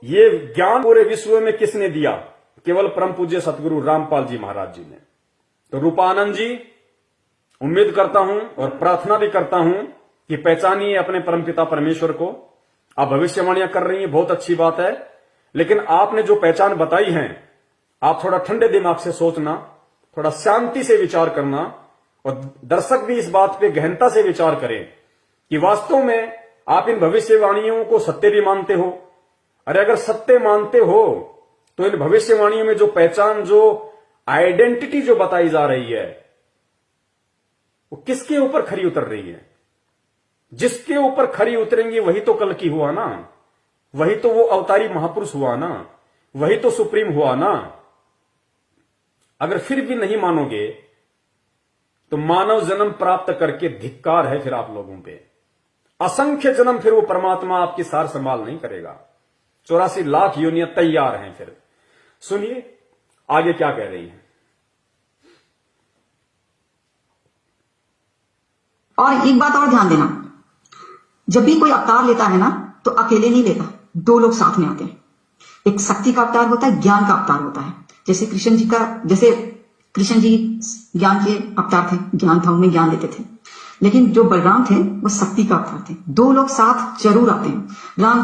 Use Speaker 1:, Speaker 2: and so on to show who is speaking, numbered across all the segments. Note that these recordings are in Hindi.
Speaker 1: ये ज्ञान पूरे विश्व में किसने दिया? केवल परम पूज्य सतगुरु रामपाल जी महाराज जी ने। तो रूपानंद जी, उम्मीद करता हूं और प्रार्थना भी करता हूं कि पहचानिए अपने परमपिता परमेश्वर को। आप भविष्यवाणियां कर रही हैं, बहुत अच्छी बात है, लेकिन आपने जो पहचान बताई है, आप थोड़ा ठंडे दिमाग से सोचना, थोड़ा शांति से विचार करना, और दर्शक भी इस बात पे गहनता से विचार करें कि वास्तव में आप इन भविष्यवाणियों को सत्य भी मानते हो। अरे अगर सत्य मानते हो तो इन भविष्यवाणियों में जो पहचान, जो आइडेंटिटी जो बताई जा रही है, वो किसके ऊपर खरी उतर रही है? जिसके ऊपर खरी उतरेंगी वही तो कल की हुआ ना, वही तो वो अवतारी महापुरुष हुआ ना, वही तो सुप्रीम हुआ ना। अगर फिर भी नहीं मानोगे तो मानव जन्म प्राप्त करके धिक्कार है फिर आप लोगों पे। असंख्य जन्म फिर वो परमात्मा आपकी सार संभाल नहीं करेगा। 84 लाख योनियां तैयार हैं। फिर सुनिए आगे क्या कह रही हैं।
Speaker 2: और एक बात और ध्यान देना, जब भी कोई अवतार लेता है ना तो अकेले नहीं लेता, दो लोग साथ में आते हैं। एक शक्ति का अवतार होता है, ज्ञान का अवतार होता है। जैसे कृष्ण जी ज्ञान के अवतार थे, ज्ञान था, उनमें ज्ञान लेते थे। लेकिन जो बलराम थे वो शक्ति का अवतार थे। दो लोग साथ जरूर आते हैं। राम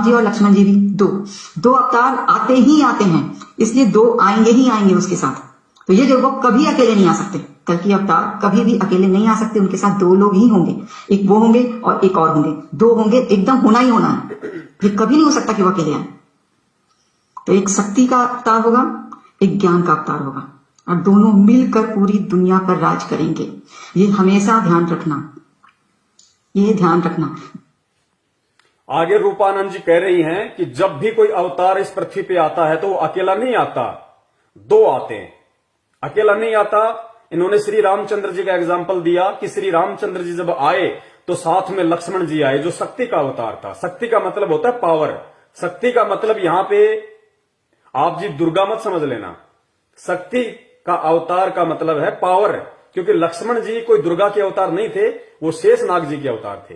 Speaker 2: जी और लक्ष्मण जी भी दो अवतार आते ही आते हैं, इसलिए दो आएंगे ही आएंगे उसके साथ। तो ये जो वो कभी अकेले नहीं आ सकते, कल की अवतार कभी भी अकेले नहीं आ सकते, उनके साथ दो लोग ही होंगे। एक वो होंगे और एक और होंगे, दो होंगे, एकदम होना ही होना है। ये कभी नहीं हो सकता कि वो अकेले आए। तो एक शक्ति का अवतार होगा, एक ज्ञान का अवतार होगा, और दोनों मिलकर पूरी दुनिया पर राज करेंगे। ये हमेशा ध्यान रखना, ये ध्यान रखना।
Speaker 1: आगे रूपानंद जी कह रही हैं कि जब भी कोई अवतार इस पृथ्वी पे आता है तो वो अकेला नहीं आता, दो आते हैं। अकेला नहीं आता। इन्होंने श्री रामचंद्र जी का एग्जाम्पल दिया कि श्री रामचंद्र जी जब आए तो साथ में लक्ष्मण जी आए, जो शक्ति का अवतार था। शक्ति का मतलब होता है पावर। शक्ति का मतलब यहां पे आप जी दुर्गा मत समझ लेना। शक्ति का अवतार का मतलब है पावर, क्योंकि लक्ष्मण जी कोई दुर्गा के अवतार नहीं थे, वो शेषनाग जी के अवतार थे।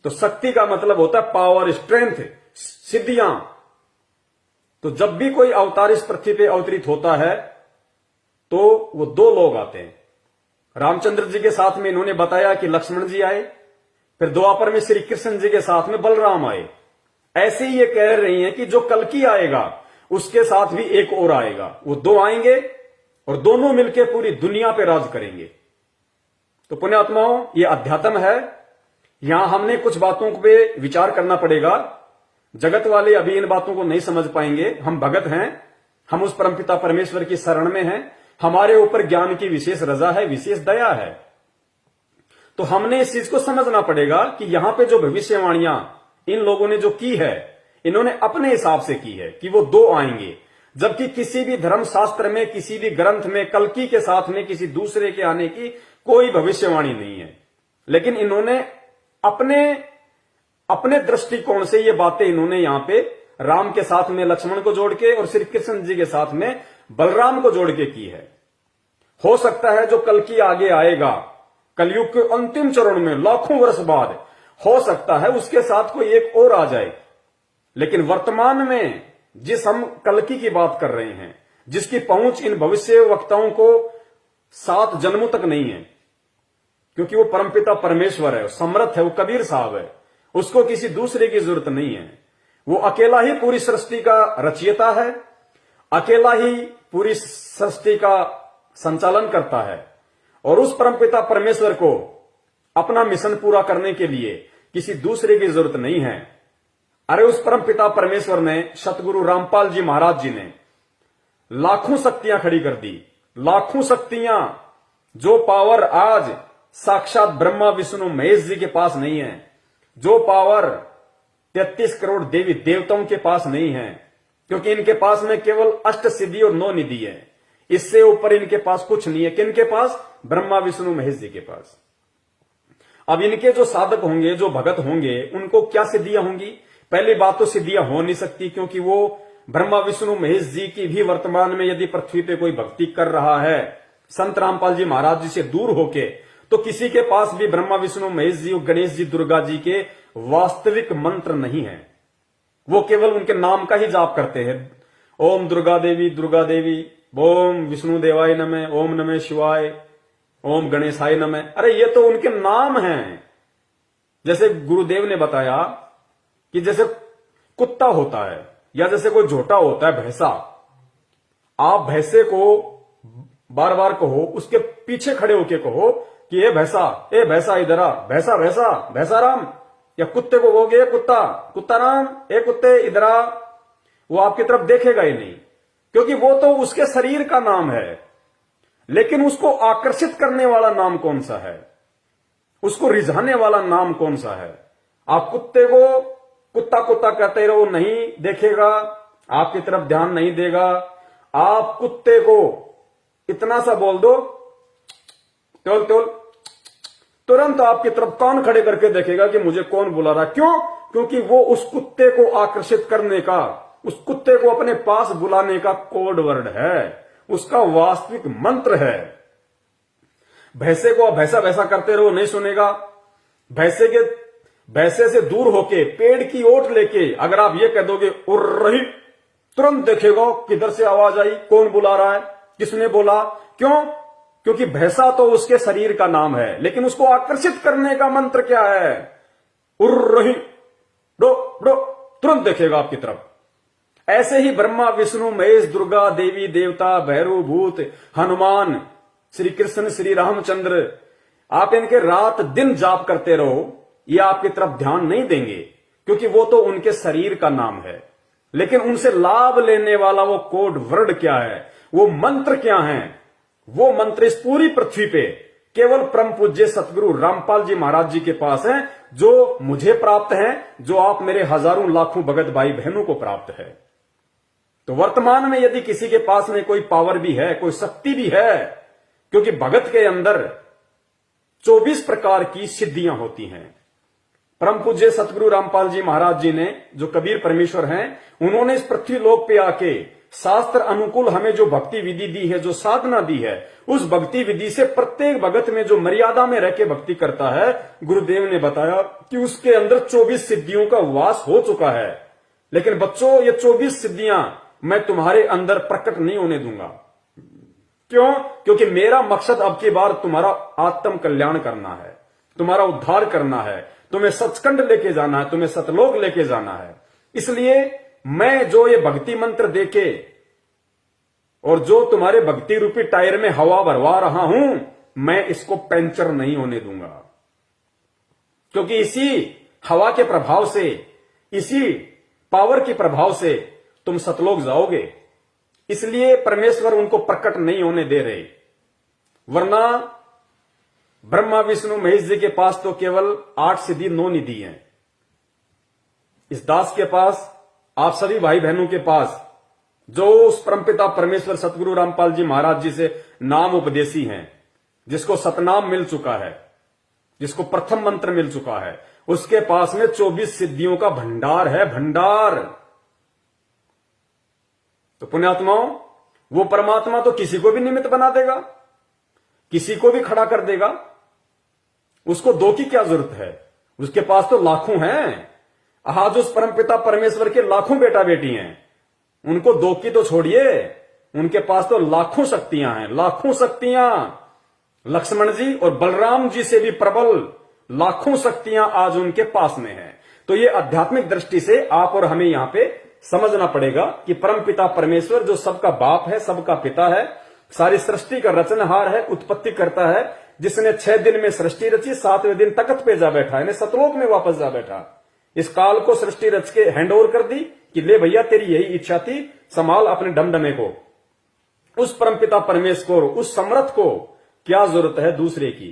Speaker 1: तो शक्ति का मतलब होता है पावर, स्ट्रेंथ, सिद्धियां। तो जब भी कोई अवतार इस पृथ्वी पे अवतरित होता है तो वो दो लोग आते हैं। रामचंद्र जी के साथ में इन्होंने बताया कि लक्ष्मण जी आए, फिर द्वापर में श्री कृष्ण जी के साथ में बलराम आए। ऐसे ही ये कह रही हैं कि जो कल की आएगा उसके साथ भी एक और आएगा। वो दो आएंगे और दोनों मिलकर पूरी दुनिया पे राज करेंगे। तो पुण्यात्माओं, ये अध्यात्म है। यहां हमने कुछ बातों पे विचार करना पड़ेगा। जगत वाले अभी इन बातों को नहीं समझ पाएंगे। हम भगत हैं, हम उस परमपिता परमेश्वर की शरण में हैं। हमारे ऊपर ज्ञान की विशेष रजा है, विशेष दया है। तो हमने इस चीज को समझना पड़ेगा कि यहां पे जो भविष्यवाणियां इन लोगों ने जो की है, इन्होंने अपने हिसाब से की है कि वो दो आएंगे, जबकि किसी भी धर्म शास्त्र में, किसी भी ग्रंथ में कल्कि के साथ में किसी दूसरे के आने की कोई भविष्यवाणी नहीं है। लेकिन इन्होंने अपने दृष्टिकोण से ये बातें इन्होंने यहां पे राम के साथ में लक्ष्मण को जोड़ के और श्री कृष्ण जी के साथ में बलराम को जोड़ के की है। हो सकता है जो कल की आगे आएगा, कलयुग के अंतिम चरण में लाखों वर्ष बाद, हो सकता है उसके साथ कोई एक और आ जाए। लेकिन वर्तमान में जिस हम कल्कि की बात कर रहे हैं, जिसकी पहुंच इन भविष्य वक्ताओं को 7 जन्मों तक नहीं है, क्योंकि वो परमपिता परमेश्वर है, समर्थ है, वो कबीर साहब है, उसको किसी दूसरे की जरूरत नहीं है। वो अकेला ही पूरी सृष्टि का रचयिता है, अकेला ही पूरी सृष्टि का संचालन करता है। और उस परमपिता परमेश्वर को अपना मिशन पूरा करने के लिए किसी दूसरे की जरूरत नहीं है। अरे उस परमपिता परमेश्वर ने, सतगुरु रामपाल जी महाराज जी ने लाखों शक्तियां खड़ी कर दी, लाखों शक्तियां। जो पावर आज साक्षात ब्रह्मा विष्णु महेश जी के पास नहीं है, जो पावर 33 करोड़ देवी देवताओं के पास नहीं है, क्योंकि इनके पास में केवल अष्ट सिद्धि और 9 निधि है। इससे ऊपर इनके पास कुछ नहीं है। किनके पास? ब्रह्मा विष्णु महेश जी के पास। अब इनके जो साधक होंगे, जो भगत होंगे, उनको क्या सिद्धियां होंगी? पहली बात तो सिद्धियां हो नहीं सकती, क्योंकि वो ब्रह्मा विष्णु महेश जी की भी वर्तमान में यदि पृथ्वी पे कोई भक्ति कर रहा है संत रामपाल जी महाराज जी से दूर होके, तो किसी के पास भी ब्रह्मा विष्णु महेश जी, गणेश जी, दुर्गा जी के वास्तविक मंत्र नहीं है। वो केवल उनके नाम का ही जाप करते हैं। ओम दुर्गा देवी, ओम विष्णु देवाय नमः, ओम नमः शिवाय, ओम गणेशाय नमः। अरे ये तो उनके नाम हैं। जैसे गुरुदेव ने बताया कि जैसे कुत्ता होता है या जैसे कोई झोटा होता है, भैंसा, आप भैंसे को बार बार कहो, उसके पीछे खड़े होके कहो कि ए भैंसा इधर आ, भैंसा राम, या कुत्ते को कहोगे कुत्ता राम, ए कुत्ते इधर आ, वो आपकी तरफ देखेगा ही नहीं, क्योंकि वो तो उसके शरीर का नाम है। लेकिन उसको आकर्षित करने वाला नाम कौन सा है, उसको रिझाने वाला नाम कौन सा है? आप कुत्ते को कुत्ता कहते रहो, नहीं देखेगा, आपकी तरफ ध्यान नहीं देगा। आप कुत्ते को इतना सा बोल दो, टोल तुरंत आपकी तरफ कान खड़े करके देखेगा कि मुझे कौन बुला रहा। क्यों? क्योंकि वो उस कुत्ते को आकर्षित करने का, उस कुत्ते को अपने पास बुलाने का कोड वर्ड है, उसका वास्तविक मंत्र है। भैंसे को भैंसा करते रहो, नहीं सुनेगा। भैंसे से दूर होके पेड़ की ओट लेके अगर आप ये कह दोगे उड़ रही, तुरंत देखेगा किधर से आवाज आई, कौन बुला रहा है, किसने बोला। क्यों? क्योंकि भैंसा तो उसके शरीर का नाम है, लेकिन उसको आकर्षित करने का मंत्र क्या है? उड़ रही, डो डो, तुरंत देखेगा आपकी तरफ। ऐसे ही ब्रह्मा विष्णु महेश दुर्गा देवी देवता भैरव भूत हनुमान श्री कृष्ण श्री रामचंद्र, आप इनके रात दिन जाप करते रहो, ये आपकी तरफ ध्यान नहीं देंगे, क्योंकि वो तो उनके शरीर का नाम है। लेकिन उनसे लाभ लेने वाला वो कोड वर्ड क्या है, वो मंत्र क्या है? वो मंत्र इस पूरी पृथ्वी पे केवल परम पूज्य सतगुरु रामपाल जी महाराज जी के पास है, जो मुझे प्राप्त है, जो आप मेरे हजारों लाखों भगत भाई बहनों को प्राप्त है। तो वर्तमान में यदि किसी के पास में कोई पावर भी है, कोई शक्ति भी है, क्योंकि भगत के अंदर 24 प्रकार की सिद्धियां होती हैं। परम पूज्य सतगुरु रामपाल जी महाराज जी ने, जो कबीर परमेश्वर हैं, उन्होंने इस पृथ्वी लोक पे आके शास्त्र अनुकूल हमें जो भक्ति विधि दी है, जो साधना दी है, उस भक्ति विधि से प्रत्येक भगत में जो मर्यादा में रह के भक्ति करता है, गुरुदेव ने बताया कि उसके अंदर 24 सिद्धियों का वास हो चुका है। लेकिन बच्चों, ये 24 सिद्धियां मैं तुम्हारे अंदर प्रकट नहीं होने दूंगा। क्यों? क्योंकि मेरा मकसद अब की बार तुम्हारा आत्म कल्याण करना है, तुम्हारा उद्धार करना है, तुम्हें सचखंड लेके जाना है, तुम्हें सतलोक लेके जाना है। इसलिए मैं जो ये भक्ति मंत्र देके और जो तुम्हारे भक्ति रूपी टायर में हवा भरवा रहा हूं, मैं इसको पंचर नहीं होने दूंगा। क्योंकि इसी हवा के प्रभाव से, इसी पावर के प्रभाव से तुम सतलोक जाओगे। इसलिए परमेश्वर उनको प्रकट नहीं होने दे रहे। वरना ब्रह्मा विष्णु महेश जी के पास तो केवल 8 सिद्धि 9 निधि हैं। इस दास के पास, आप सभी भाई बहनों के पास, जो उस परमपिता परमेश्वर सतगुरु रामपाल जी महाराज जी से नाम उपदेशी हैं, जिसको सतनाम मिल चुका है, जिसको प्रथम मंत्र मिल चुका है, उसके पास में 24 सिद्धियों का भंडार है, भंडार। तो पुण्यात्माओं, वो परमात्मा तो किसी को भी निमित्त बना देगा, किसी को भी खड़ा कर देगा। उसको दो की क्या जरूरत है? उसके पास तो लाखों हैं। आज उस परमपिता परमेश्वर के लाखों बेटा बेटी हैं, उनको दो की तो छोड़िए, उनके पास तो लाखों शक्तियां हैं, लाखों शक्तियां। लक्ष्मण जी और बलराम जी से भी प्रबल लाखों शक्तियां आज उनके पास में हैं। तो ये आध्यात्मिक दृष्टि से आप और हमें यहां पे समझना पड़ेगा कि परमपिता परमेश्वर जो सबका बाप है, सबका पिता है, सारी सृष्टि का रचनहार है, उत्पत्ति करता है, जिसने 6 दिन में सृष्टि रची, 7वें दिन तख्त पे जा बैठा, यानी सतलोक में वापस जा बैठा। इस काल को सृष्टि रच के हैंड ओवर कर दी कि ले भैया, तेरी यही इच्छा थी, संभाल अपने डमडमे को। उस परमपिता परमेश्वर, उस समर्थ को क्या जरूरत है दूसरे की,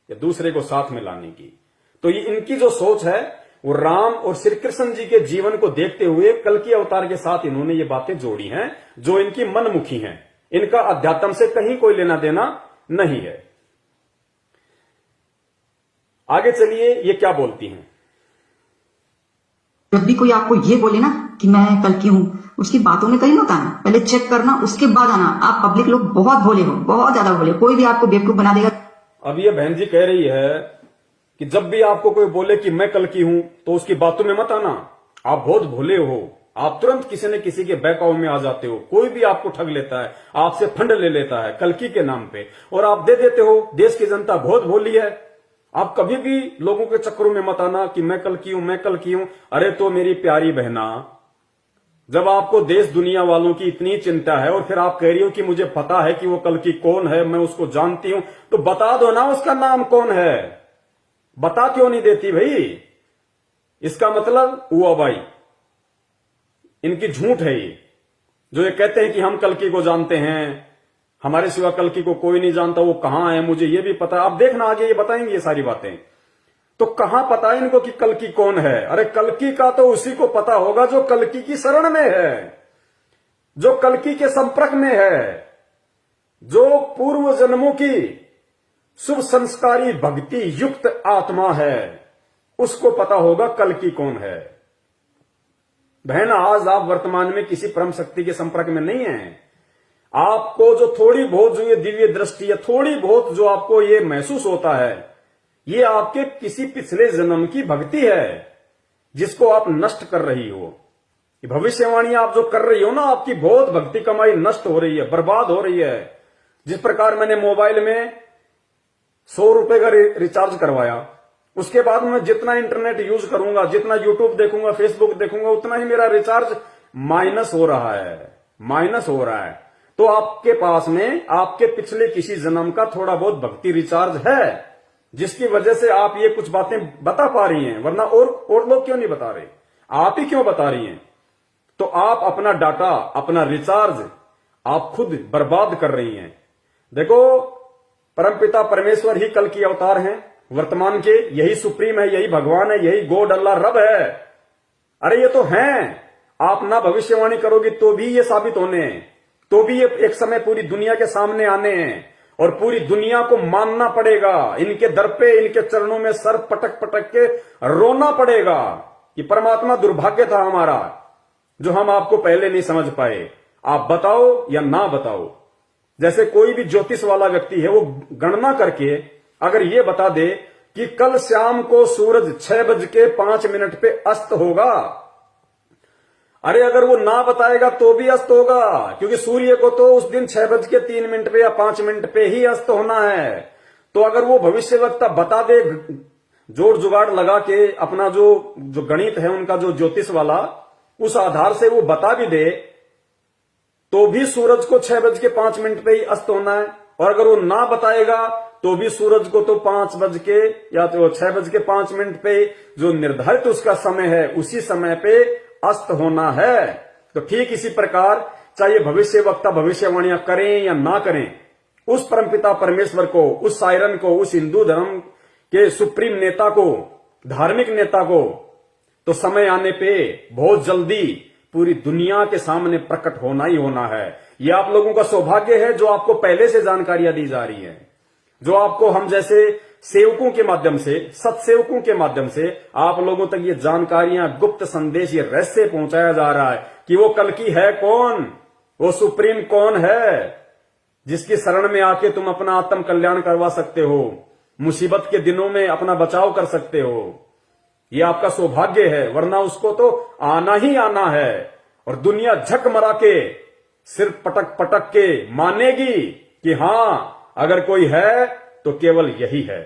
Speaker 1: या दूसरे को साथ में लाने की? तो ये इनकी जो सोच है, वो राम और श्री कृष्ण जी के जीवन को देखते हुए कल की अवतार के साथ इन्होंने ये बातें जोड़ी हैं, जो इनकी मनमुखी हैं। इनका अध्यात्म से कहीं कोई लेना देना नहीं है। आगे चलिए, ये क्या बोलती हैं।
Speaker 2: जब भी कोई आपको ये बोले ना कि मैं कल की हूं, उसकी बातों में कहीं मत आना, पहले चेक करना, उसके बाद आना। आप पब्लिक लोग बहुत भोले हो, बहुत ज्यादा भोले, कोई भी आपको बेवकूफ बना देगा।
Speaker 1: अब ये बहन जी कह रही है कि जब भी आपको कोई बोले कि मैं कल की हूं, तो उसकी बातों में मत आना। आप बहुत भोले हो, आप तुरंत किसी न किसी के बहकाव में आ जाते हो। कोई भी आपको ठग लेता है, आपसे फंड ले लेता है कल्कि के नाम पे, और आप दे देते हो। देश की जनता बहुत भोली है। आप कभी भी लोगों के चक्करों में मत आना कि मैं कल्कि हूं, मैं कल्कि हूं। अरे तो मेरी प्यारी बहना, जब आपको देश दुनिया वालों की इतनी चिंता है और फिर आप कह रही हो कि मुझे पता है कि वो कल्कि कौन है, मैं उसको जानती हूं, तो बता दो ना उसका नाम कौन है। बता क्यों नहीं देती भाई? इसका मतलब हुआ भाई, इनकी झूठ है ये, जो ये कहते हैं कि हम कल्कि को जानते हैं, हमारे सिवा कल्कि को कोई नहीं जानता, वो कहां है मुझे ये भी पता है। आप देखना आगे ये बताएंगे ये सारी बातें। तो कहां पता है इनको कि कल्कि कौन है? अरे कल्कि का तो उसी को पता होगा जो कल्कि की शरण में है, जो कल्कि के संपर्क में है, जो पूर्व जन्मों की शुभ संस्कारी भक्ति युक्त आत्मा है, उसको पता होगा कल्कि कौन है। बहन, आज आप वर्तमान में किसी परम शक्ति के संपर्क में नहीं है। आपको जो थोड़ी बहुत जो ये दिव्य दृष्टि है, थोड़ी बहुत जो आपको ये महसूस होता है, ये आपके किसी पिछले जन्म की भक्ति है, जिसको आप नष्ट कर रही हो। ये भविष्यवाणी आप जो कर रही हो ना, आपकी बहुत भक्ति कमाई नष्ट हो रही है, बर्बाद हो रही है। जिस प्रकार मैंने मोबाइल में 100 रुपए का रिचार्ज करवाया, उसके बाद मैं जितना इंटरनेट यूज करूंगा, जितना यूट्यूब देखूंगा, फेसबुक देखूंगा, उतना ही मेरा रिचार्ज माइनस हो रहा है, माइनस हो रहा है। तो आपके पास में आपके पिछले किसी जन्म का थोड़ा बहुत भक्ति रिचार्ज है, जिसकी वजह से आप ये कुछ बातें बता पा रही हैं, वरना और लोग क्यों नहीं बता रहे? आप ही क्यों बता रही हैं? तो आप अपना डाटा, अपना रिचार्ज आप खुद बर्बाद कर रही हैं। देखो, परमपिता परमेश्वर ही कल की अवतार हैं वर्तमान के, यही सुप्रीम है, यही भगवान है, यही गॉड अल्लाह रब है। अरे ये तो हैं। आप ना भविष्यवाणी करोगी तो भी ये साबित होने हैं, तो भी ये एक समय पूरी दुनिया के सामने आने हैं, और पूरी दुनिया को मानना पड़ेगा। इनके दर पे, इनके चरणों में सर पटक पटक के रोना पड़ेगा कि परमात्मा दुर्भाग्य था हमारा, जो हम आपको पहले नहीं समझ पाए। आप बताओ या ना बताओ। जैसे कोई भी ज्योतिष वाला व्यक्ति है, वो गणना करके अगर ये बता दे कि कल शाम को सूरज 6:05 पे अस्त होगा, अरे अगर वो ना बताएगा तो भी अस्त होगा, क्योंकि सूर्य को तो उस दिन 6:03 पे या 5 पे ही अस्त होना है। तो अगर वो भविष्यवक्ता बता दे, जोड़ जुगाड़ लगा के अपना जो गणित है उनका, जो ज्योतिष वाला, उस आधार से वो बता भी दे, तो भी सूरज को 6:05 पे ही अस्त होना है। और अगर वो ना बताएगा तो भी सूरज को तो 5 या तो 6:05 पे जो निर्धारित उसका समय है, उसी समय पे अस्त होना है। तो ठीक इसी प्रकार, चाहे भविष्य वक्ता भविष्यवाणियां करें या ना करें, उस परमपिता परमेश्वर को, उस सायरन को, उस हिंदू धर्म के सुप्रीम नेता को, धार्मिक नेता को, तो समय आने पे बहुत जल्दी पूरी दुनिया के सामने प्रकट होना ही होना है। ये आप लोगों का सौभाग्य है जो आपको पहले से जानकारियां दी जा रही है, जो आपको हम जैसे सेवकों के माध्यम से, सत्सेवकों के माध्यम से आप लोगों तक ये जानकारियां, गुप्त संदेश, ये रहस्य पहुंचाया जा रहा है कि वो कल्कि है कौन, वो सुप्रीम कौन है, जिसकी शरण में आके तुम अपना आत्म कल्याण करवा सकते हो, मुसीबत के दिनों में अपना बचाव कर सकते हो। ये आपका सौभाग्य है, वरना उसको तो आना ही आना है। और दुनिया झक मरा के, सिर पटक पटक के मानेगी कि हां, अगर कोई है तो केवल यही है।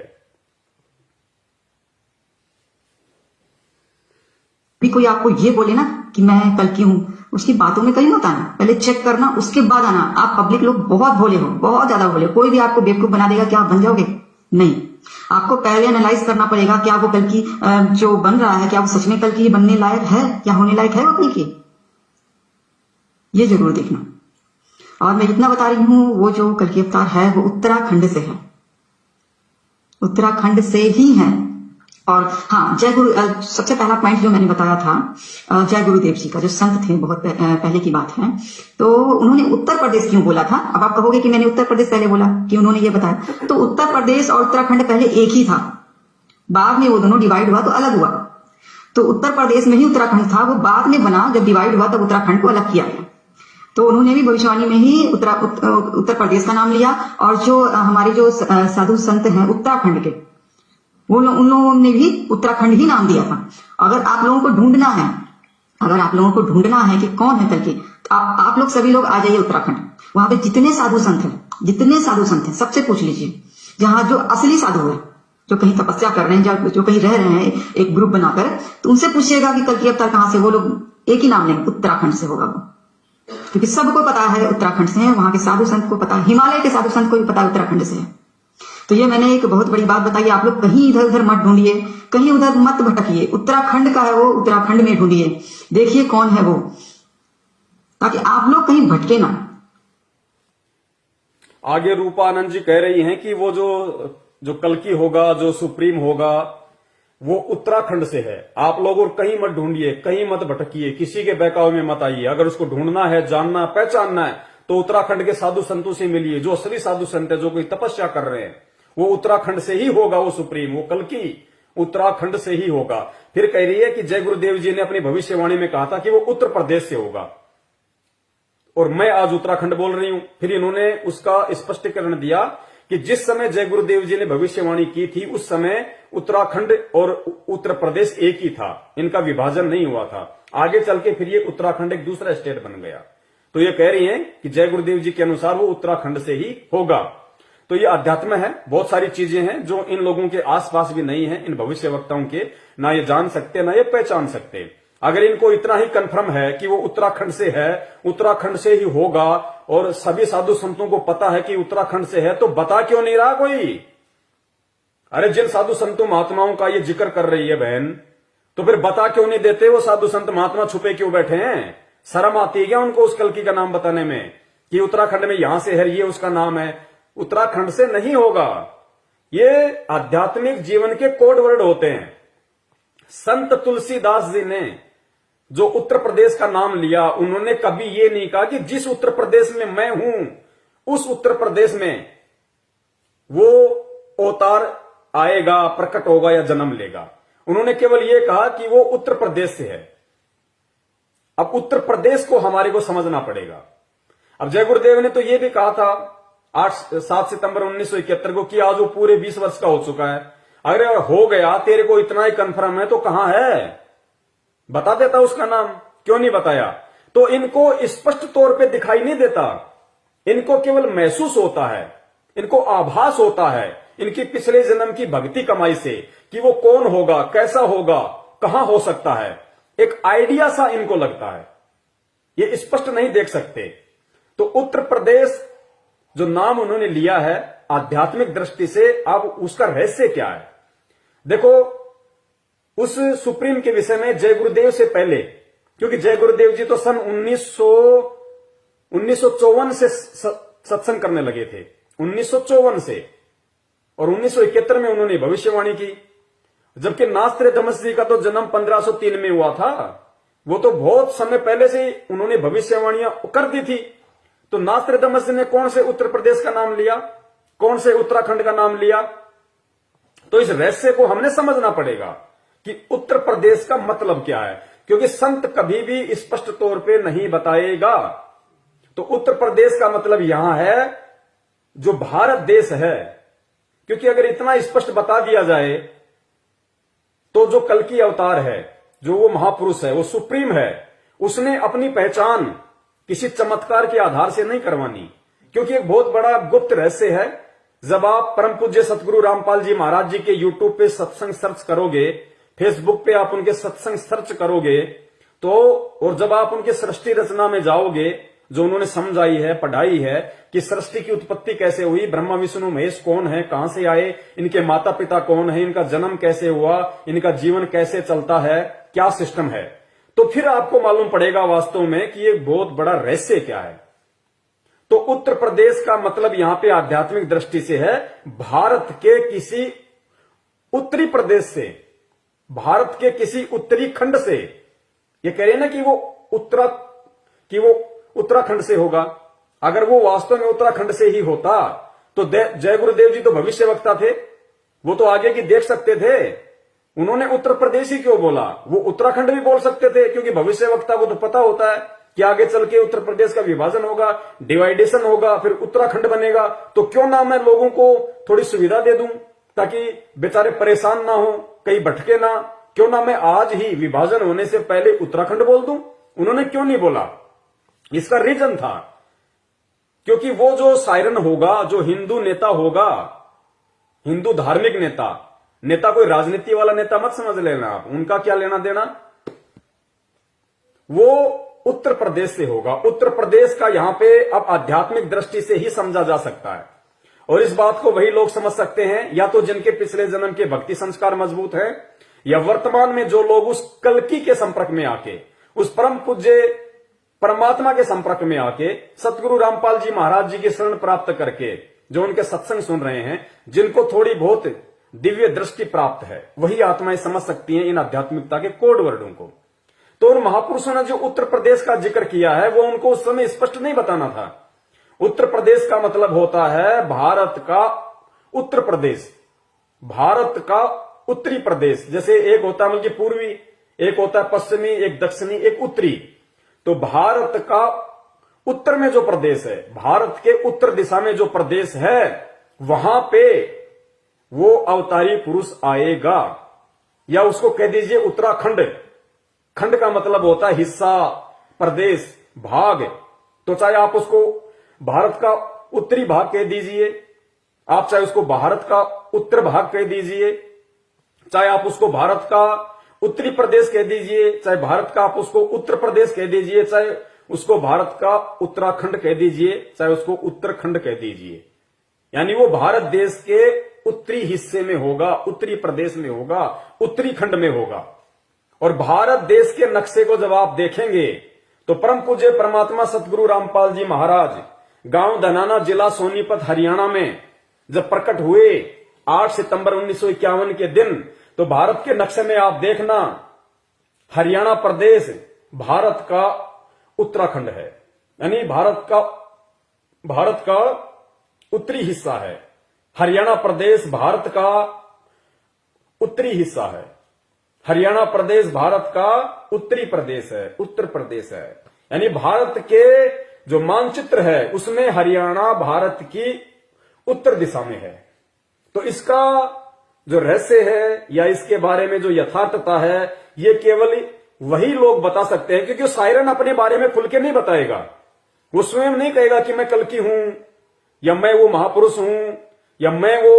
Speaker 2: भी कोई आपको ये बोले ना कि मैं कल्कि हूं, उसकी बातों में कहीं मत आना, पहले चेक करना, उसके बाद आना। आप पब्लिक लोग बहुत भोले हो, बहुत ज्यादा भोले। कोई भी आपको बेवकूफ बना देगा, क्या आप बन जाओगे? नहीं, आपको पहले एनालाइज करना पड़ेगा, क्या वो कल्कि जो बन रहा है, क्या वो सच में कल्कि बनने लायक है, क्या होने लायक है वो कल्कि? ये जरूर देखना। और मैं इतना बता रही हूं, वो जो कल्कि अवतार है वो उत्तराखंड से है, उत्तराखंड से ही है। और हाँ, जय गुरु, सबसे पहला पॉइंट जो मैंने बताया था जय गुरुदेव जी का, जो संत थे, बहुत पहले की बात है, तो उन्होंने उत्तर प्रदेश क्यों बोला था? अब आप कहोगे कि मैंने उत्तर प्रदेश पहले बोला, कि उन्होंने ये बताया। तो उत्तर प्रदेश और उत्तराखंड पहले एक ही था, बाद में वो दोनों डिवाइड हुआ तो अलग हुआ। तो उत्तर प्रदेश में ही उत्तराखंड था, वो बाद में बना, जब डिवाइड हुआ तब उत्तराखंड को अलग किया गया। तो उन्होंने भी भविष्यवाणी में ही उत्तर प्रदेश का नाम लिया। और जो हमारे जो साधु संत हैं उत्तराखंड के, उन लोगों ने भी उत्तराखंड ही नाम दिया था। अगर आप लोगों को ढूंढना है अगर आप लोगों को ढूंढना है कि कौन है कल्कि, तो आप लोग सभी लोग आ जाइए उत्तराखंड। वहां पे जितने साधु संत हैं सबसे पूछ लीजिए, जहां जो असली साधु है, जो कहीं तपस्या कर रहे हैं, जो कहीं रह रहे हैं एक ग्रुप बनाकर, तो उनसे पूछिएगा कि कल्कि अवतार कहां से। वो लोग एक ही नाम लेंगे, उत्तराखंड से होगा वो, क्योंकि सबको पता है उत्तराखंड से है। वहां के साधु संत को पता है, हिमालय के साधु संत को भी पता है उत्तराखंड से है। तो ये मैंने एक बहुत बड़ी बात बताई। आप लोग कहीं इधर उधर मत ढूंढिए, कहीं उधर मत भटकिए, उत्तराखंड का है वो, उत्तराखंड में ढूंढिए, देखिए कौन है वो, ताकि आप लोग कहीं भटके ना।
Speaker 1: आगे रूपा आनंद जी कह रही हैं कि वो जो कल्कि होगा, जो सुप्रीम होगा, वो उत्तराखंड से है। आप लोग और कहीं मत ढूंढिए, कहीं मत भटकिए, किसी के बहकावे में मत आइए। अगर उसको ढूंढना है, जानना, पहचानना है, तो उत्तराखंड के साधु संतों से मिलिए। जो असली साधु संत है, जो कोई तपस्या कर रहे हैं, वो उत्तराखंड से ही होगा। वो सुप्रीम, वो कल्कि उत्तराखंड से ही होगा। फिर कह रही है कि जय गुरुदेव जी ने अपनी भविष्यवाणी में कहा था कि वो उत्तर प्रदेश से होगा, और मैं आज उत्तराखंड बोल रही हूं। फिर इन्होंने उसका स्पष्टीकरण दिया कि जिस समय जय गुरुदेव जी ने भविष्यवाणी की थी, उस समय उत्तराखंड और उत्तर प्रदेश एक ही था, इनका विभाजन नहीं हुआ था। आगे चल के फिर ये उत्तराखंड एक दूसरा स्टेट बन गया। तो ये कह रही हैं कि जय गुरुदेव जी के अनुसार वो उत्तराखंड से ही होगा। तो ये अध्यात्म है, बहुत सारी चीजें हैं जो इन लोगों के आसपास भी नहीं है, इन भविष्य वक्ताओं के, ना ये जान सकते ना ये पहचान सकते। अगर इनको इतना ही कंफर्म है कि वो उत्तराखंड से है, उत्तराखंड से ही होगा, और सभी साधु संतों को पता है कि उत्तराखंड से है, तो बता क्यों नहीं रहा कोई? अरे जिन साधु संतों महात्माओं का ये जिक्र कर रही है बहन, तो फिर बता क्यों नहीं देते? वो साधु संत महात्मा छुपे क्यों बैठे हैं? शर्म आती है क्या उनको उस कल्कि का नाम बताने में कि उत्तराखंड में यहां से है, ये उसका नाम है? उत्तराखंड से नहीं होगा। ये आध्यात्मिक जीवन के कोड वर्ड होते हैं। संत तुलसीदास जी ने जो उत्तर प्रदेश का नाम लिया, उन्होंने कभी ये नहीं कहा कि जिस उत्तर प्रदेश में मैं हूं, उस उत्तर प्रदेश में वो अवतार आएगा, प्रकट होगा या जन्म लेगा। उन्होंने केवल ये कहा कि वो उत्तर प्रदेश से है। अब उत्तर प्रदेश को हमारे को समझना पड़ेगा। अब जय गुरुदेव ने तो ये भी कहा था 7 सितंबर 1971 को कि आज वो पूरे 20 वर्ष का हो चुका है। अगर हो गया, तेरे को इतना ही कंफर्म है, तो कहां है? बता देता उसका नाम, क्यों नहीं बताया? तो इनको स्पष्ट तौर पे दिखाई नहीं देता, इनको केवल महसूस होता है, इनको आभास होता है इनकी पिछले जन्म की भक्ति कमाई से कि वो कौन होगा, कैसा होगा, कहां हो सकता है। एक आइडिया सा इनको लगता है, ये स्पष्ट नहीं देख सकते। तो उत्तर प्रदेश जो नाम उन्होंने लिया है आध्यात्मिक दृष्टि से, अब उसका रहस्य क्या है? देखो, उस सुप्रीम के विषय में जय गुरुदेव से पहले, क्योंकि जय गुरुदेव जी तो सन 1954 से सत्संग करने लगे थे, 1954 से, और 1971 में उन्होंने भविष्यवाणी की। जबकि नास्त्र धमस जी का तो जन्म 1503 में हुआ था, वो तो बहुत समय पहले से उन्होंने भविष्यवाणियां कर दी थी। तो नास्त्र धमस जी ने कौन से उत्तर प्रदेश का नाम लिया, कौन से उत्तराखंड का नाम लिया? तो इस रहस्य को हमने समझना पड़ेगा कि उत्तर प्रदेश का मतलब क्या है, क्योंकि संत कभी भी स्पष्ट तौर पे नहीं बताएगा। तो उत्तर प्रदेश का मतलब यहां है जो भारत देश है, क्योंकि अगर इतना स्पष्ट बता दिया जाए तो जो कल्कि अवतार है, जो वो महापुरुष है, वो सुप्रीम है, उसने अपनी पहचान किसी चमत्कार के आधार से नहीं करवानी, क्योंकि एक बहुत बड़ा गुप्त रहस्य है। जब आप परम पूज्य सतगुरु रामपाल जी महाराज जी के यूट्यूब पे सत्संग सर्च करोगे, फेसबुक पे आप उनके सत्संग सर्च करोगे, तो और जब आप उनके सृष्टि रचना में जाओगे, जो उन्होंने समझाई है, पढ़ाई है कि सृष्टि की उत्पत्ति कैसे हुई, ब्रह्मा विष्णु महेश कौन है, कहां से आए, इनके माता पिता कौन है, इनका जन्म कैसे हुआ, इनका जीवन कैसे चलता है, क्या सिस्टम है, तो फिर आपको मालूम पड़ेगा वास्तव में कि ये बहुत बड़ा रहस्य क्या है। तो उत्तर प्रदेश का मतलब यहां पे आध्यात्मिक दृष्टि से है भारत के किसी उत्तरी प्रदेश से, भारत के किसी उत्तरी खंड से। ये कह रहे हैं ना कि वो उत्तराखंड से होगा। अगर वो वास्तव में उत्तराखंड से ही होता तो जय गुरुदेव जी तो भविष्यवक्ता थे, वो तो आगे की देख सकते थे। उन्होंने उत्तर प्रदेश ही क्यों बोला? वो उत्तराखंड भी बोल सकते थे, क्योंकि भविष्यवक्ता को तो पता होता है कि आगे चल के उत्तर प्रदेश का विभाजन होगा, डिवाइडेशन होगा, फिर उत्तराखंड बनेगा। तो क्यों ना मैं लोगों को थोड़ी सुविधा दे दूं ताकि बेचारे परेशान ना हो, कहीं भटके ना, क्यों ना मैं आज ही विभाजन होने से पहले उत्तराखंड बोल दूं? उन्होंने क्यों नहीं बोला? इसका रीजन था क्योंकि वो जो सायरन होगा, जो हिंदू नेता होगा, हिंदू धार्मिक नेता कोई राजनीति वाला नेता मत समझ लेना आप, उनका क्या लेना देना, वो उत्तर प्रदेश से होगा। उत्तर प्रदेश का यहां पे अब आध्यात्मिक दृष्टि से ही समझा जा सकता है, और इस बात को वही लोग समझ सकते हैं या तो जिनके पिछले जन्म के भक्ति संस्कार मजबूत है, या वर्तमान में जो लोग उस कल्कि के संपर्क में आके, उस परम पूज्य परमात्मा के संपर्क में आके, सतगुरु रामपाल जी महाराज जी की शरण प्राप्त करके जो उनके सत्संग सुन रहे हैं, जिनको थोड़ी बहुत दिव्य दृष्टि प्राप्त है, वही आत्माएं समझ सकती हैं इन आध्यात्मिकता के कोड वर्डों को। तो उन महापुरुषों ने जो उत्तर प्रदेश का जिक्र किया है वो उनको उस समय स्पष्ट नहीं बताना था। उत्तर प्रदेश का मतलब होता है भारत का उत्तर प्रदेश, भारत का उत्तरी प्रदेश। जैसे एक होता है बल्कि पूर्वी, एक होता है पश्चिमी, एक दक्षिणी, एक उत्तरी। तो भारत का उत्तर में जो प्रदेश है, भारत के उत्तर दिशा में जो प्रदेश है, वहां पे वो अवतारी पुरुष आएगा, या उसको कह दीजिए उत्तराखंड। खंड का मतलब होता है हिस्सा, प्रदेश, भाग। तो चाहे आप उसको भारत का उत्तरी भाग कह दीजिए, आप चाहे उसको भारत का उत्तर भाग कह दीजिए, चाहे आप उसको भारत का उत्तरी प्रदेश कह दीजिए, चाहे भारत का आप उसको उत्तर प्रदेश कह दीजिए, चाहे उसको भारत का उत्तराखंड कह दीजिए, चाहे उसको उत्तरखंड कह दीजिए। यानी वो भारत देश के उत्तरी हिस्से में होगा, उत्तरी प्रदेश में होगा, उत्तरी खंड में होगा। और भारत देश के नक्शे को जब आप देखेंगे तो परम पूज्य परमात्मा सतगुरु रामपाल जी महाराज गांव धनाना, जिला सोनीपत, हरियाणा में जब प्रकट हुए 8 सितंबर 1951 के दिन, तो भारत के नक्शे में आप देखना हरियाणा प्रदेश भारत का उत्तराखंड है, यानी भारत का उत्तरी हिस्सा है। हरियाणा प्रदेश भारत का उत्तरी हिस्सा है। हरियाणा प्रदेश भारत का उत्तरी प्रदेश है, उत्तर प्रदेश है। यानी भारत के जो मानचित्र है उसमें हरियाणा भारत की उत्तर दिशा में है। तो इसका जो रहस्य है या इसके बारे में जो यथार्थता है, ये केवल वही लोग बता सकते हैं, क्योंकि सायरन अपने बारे में खुल के नहीं बताएगा। वो स्वयं नहीं कहेगा कि मैं कल्कि हूं, या मैं वो महापुरुष हूं, या मैं वो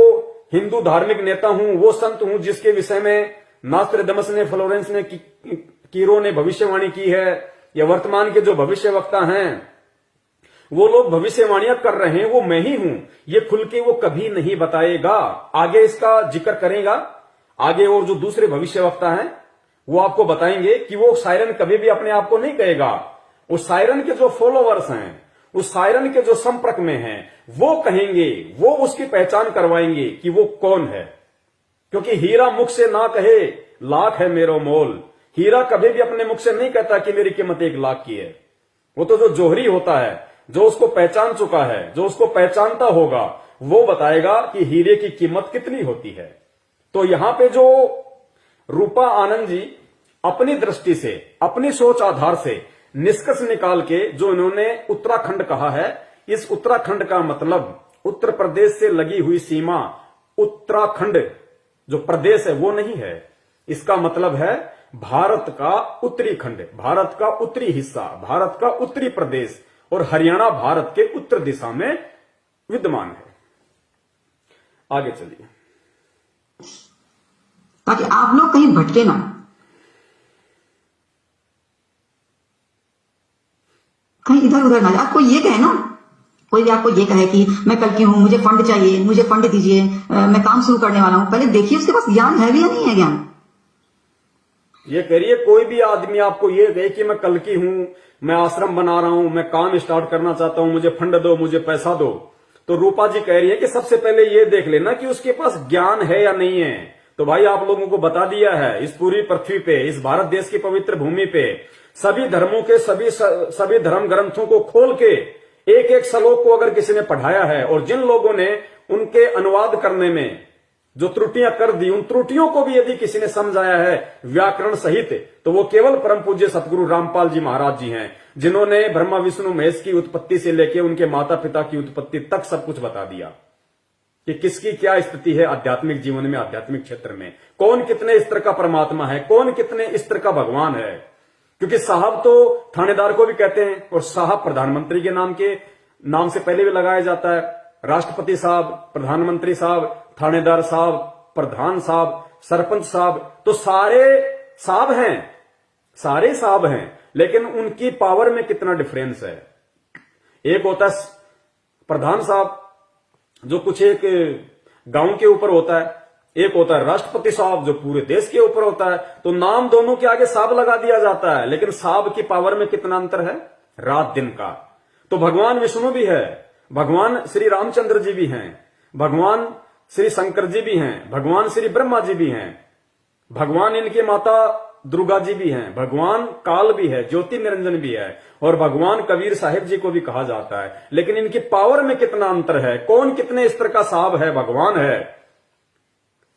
Speaker 1: हिंदू धार्मिक नेता हूं, वो संत हूं जिसके विषय में नास्ट्रेडमस ने, फ्लोरेंस ने, कीरो ने भविष्यवाणी की है, या वर्तमान के जो भविष्यवक्ता हैं वो लोग भविष्यवाणियां कर रहे हैं, वो मैं ही हूं, ये खुल के वो कभी नहीं बताएगा। आगे इसका जिक्र करेगा, आगे और जो दूसरे भविष्यवक्ता हैं वो आपको बताएंगे कि वो सायरन कभी भी अपने आप को नहीं कहेगा। उस सायरन के जो फॉलोवर्स हैं, उस सायरन के जो संपर्क में हैं, वो कहेंगे, वो उसकी पहचान करवाएंगे कि वो कौन है। क्योंकि हीरा मुख से ना कहे लाख है मेरो मोल, हीरा कभी भी अपने मुख से नहीं कहता कि मेरी कीमत 1 लाख की है। वो तो जो जोहरी होता है, जो उसको पहचान चुका है, जो उसको पहचानता होगा, वो बताएगा कि हीरे की कीमत कितनी होती है। तो यहां पे जो रूपा आनंद जी अपनी दृष्टि से, अपनी सोच आधार से निष्कर्ष निकाल के जो इन्होंने उत्तराखंड कहा है, इस उत्तराखंड का मतलब उत्तर प्रदेश से लगी हुई सीमा, उत्तराखंड जो प्रदेश है वो नहीं है। इसका मतलब है भारत का उत्तरी खंड, भारत का उत्तरी हिस्सा, भारत का उत्तरी प्रदेश, और हरियाणा भारत के उत्तर दिशा में विद्यमान है। आगे चलिए,
Speaker 2: ताकि आप लोग कहीं भटके ना। कहीं इधर उधर ना जाए। कोई ये कहे ना, कोई भी आपको ये कहे कि मैं कल की हूं, मुझे फंड चाहिए, मुझे फंड दीजिए, मैं काम शुरू करने वाला हूं, पहले देखिए उसके पास ज्ञान है भी या नहीं है ज्ञान।
Speaker 1: ये करिए, कोई भी आदमी आपको ये कहे कि मैं कल की हूं, मैं आश्रम बना रहा हूं, मैं काम स्टार्ट करना चाहता हूं, मुझे फंड दो, मुझे पैसा दो, तो रूपा जी कह रही है कि सबसे पहले ये देख लेना कि उसके पास ज्ञान है या नहीं है। तो भाई आप लोगों को बता दिया है, इस पूरी पृथ्वी पे, इस भारत देश की पवित्र भूमि पे सभी धर्मों के सभी धर्म ग्रंथों को खोल के एक एक श्लोक को अगर किसी ने पढ़ाया है, और जिन लोगों ने उनके अनुवाद करने में जो त्रुटियां कर दी, उन त्रुटियों को भी यदि किसी ने समझाया है व्याकरण सहित, तो वो केवल परम पूज्य सतगुरु रामपाल जी महाराज जी हैं, जिन्होंने ब्रह्मा विष्णु महेश की उत्पत्ति से लेकर उनके माता पिता की उत्पत्ति तक सब कुछ बता दिया। कि किसकी क्या स्थिति है आध्यात्मिक जीवन में, आध्यात्मिक क्षेत्र में, कौन कितने स्तर का परमात्मा है, कौन कितने स्तर का भगवान है। क्योंकि साहब तो थानेदार को भी कहते हैं, और साहब प्रधानमंत्री के नाम से पहले भी लगाया जाता है। राष्ट्रपति साहब, प्रधानमंत्री साहब, थानेदार साहब, प्रधान साहब, सरपंच साहब, तो सारे साहब हैं, लेकिन उनकी पावर में कितना डिफरेंस है। एक होता है प्रधान साहब जो कुछ एक गांव के ऊपर होता है, एक होता है राष्ट्रपति साहब जो पूरे देश के ऊपर होता है। तो नाम दोनों के आगे साहब लगा दिया जाता है, लेकिन साहब की पावर में कितना अंतर है, रात दिन का। तो भगवान विष्णु भी है, भगवान श्री रामचंद्र जी भी हैं, भगवान श्री शंकर जी भी हैं, भगवान श्री ब्रह्मा जी भी हैं, भगवान इनके माता दुर्गा जी भी हैं, भगवान काल भी है, ज्योति निरंजन भी है, और भगवान कबीर साहिब जी को भी कहा जाता है। लेकिन इनकी पावर में कितना अंतर है, कौन कितने स्तर का साहब है, भगवान है।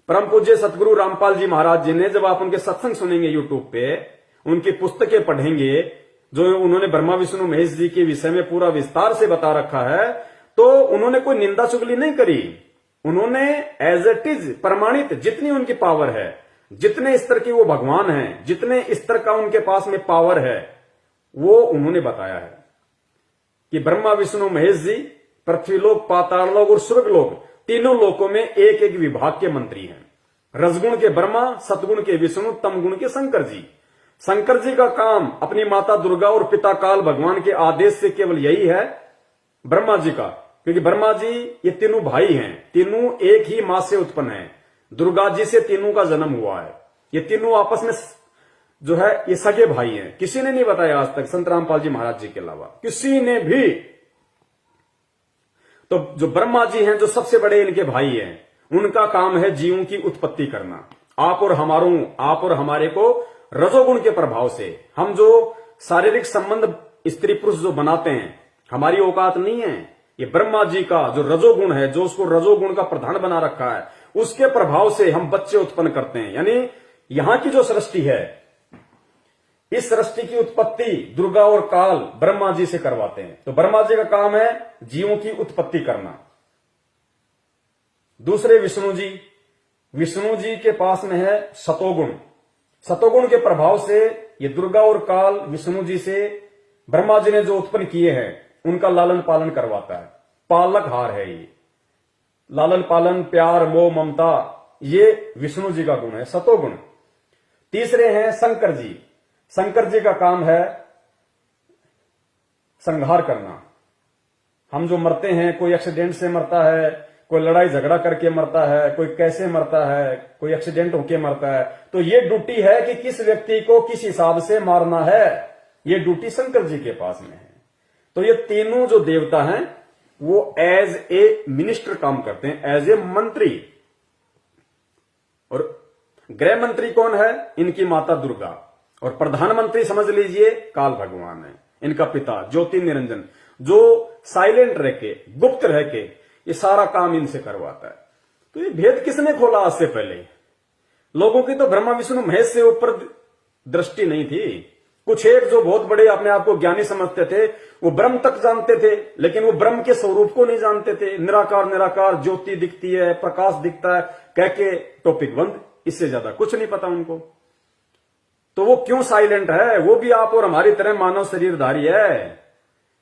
Speaker 1: परम पूज्य सतगुरु रामपाल जी महाराज जी ने, जब आप उनके सत्संग सुनेंगे यूट्यूब पे, उनकी पुस्तकें पढ़ेंगे, जो उन्होंने ब्रह्मा विष्णु महेश जी के विषय में पूरा विस्तार से बता रखा है, तो उन्होंने कोई निंदा चुगली नहीं करी। उन्होंने एज इट इज प्रमाणित जितनी उनकी पावर है, जितने स्तर के वो भगवान हैं, जितने स्तर का उनके पास में पावर है, वो उन्होंने बताया है कि ब्रह्मा विष्णु महेश जी पृथ्वीलोक, पाताललोक और स्वर्गलोक, तीनों लोकों में एक एक विभाग के मंत्री हैं। रजगुण के ब्रह्मा, सतगुण के विष्णु, तमगुण के शंकर जी। शंकर जी का काम अपनी माता दुर्गा और पिता काल भगवान के आदेश से केवल यही है, ब्रह्मा जी का, क्योंकि ब्रह्मा जी ये तीनों भाई हैं, तीनों एक ही मां से उत्पन्न हैं, दुर्गा जी से तीनों का जन्म हुआ है। ये तीनों आपस में जो है ये सगे भाई हैं। किसी ने नहीं बताया आज तक, संत रामपाल जी महाराज जी के अलावा किसी ने भी। तो जो ब्रह्मा जी हैं, जो सबसे बड़े इनके भाई हैं, उनका काम है जीवों की उत्पत्ति करना। आप और हमारे को रजोगुण के प्रभाव से हम जो शारीरिक संबंध स्त्री पुरुष जो बनाते हैं, हमारी औकात नहीं है। ये ब्रह्मा जी का जो रजोगुण है, जो उसको रजोगुण का प्रधान बना रखा है, उसके प्रभाव से हम बच्चे उत्पन्न करते हैं। यानी यहां की जो सृष्टि है, इस सृष्टि की उत्पत्ति दुर्गा और काल ब्रह्मा जी से करवाते हैं। तो ब्रह्मा जी का काम है जीवों की उत्पत्ति करना। दूसरे विष्णु जी के पास में है सतोगुण। सतोगुण के प्रभाव से ये दुर्गा और काल विष्णु जी से ब्रह्मा जी ने जो उत्पन्न किए हैं, उनका लालन पालन करवाता है। पालकहार है ये, लालन पालन, प्यार, मोह, ममता, ये विष्णु जी का गुण है, सतोगुण। तीसरे हैं शंकर जी। शंकर जी का काम है संहार करना। हम जो मरते हैं, कोई एक्सीडेंट से मरता है, कोई लड़ाई झगड़ा करके मरता है, कोई कैसे मरता है, कोई एक्सीडेंट होके मरता है, तो ये ड्यूटी है कि किस व्यक्ति को किस हिसाब से मारना है, ये ड्यूटी शंकर जी के पास में है। तो ये तीनों जो देवता हैं, वो एज ए मिनिस्टर काम करते हैं, एज ए मंत्री। और गृह मंत्री कौन है? इनकी माता दुर्गा। और प्रधानमंत्री समझ लीजिए काल भगवान है, इनका पिता ज्योति निरंजन, जो साइलेंट रह के, गुप्त रह के ये सारा काम इनसे करवाता है। तो ये भेद किसने खोला आज से पहले? लोगों की तो ब्रह्मा विष्णु महेश से ऊपर दृष्टि नहीं थी। कुछ एक जो बहुत बड़े अपने आप को ज्ञानी समझते थे, वो ब्रह्म तक जानते थे, लेकिन वो ब्रह्म के स्वरूप को नहीं जानते थे। निराकार निराकार, ज्योति दिखती है, प्रकाश दिखता है, कह के टॉपिक बंद। इससे ज्यादा कुछ नहीं पता उनको। तो वो क्यों साइलेंट है? वो भी आप और हमारी तरह मानव शरीरधारी है।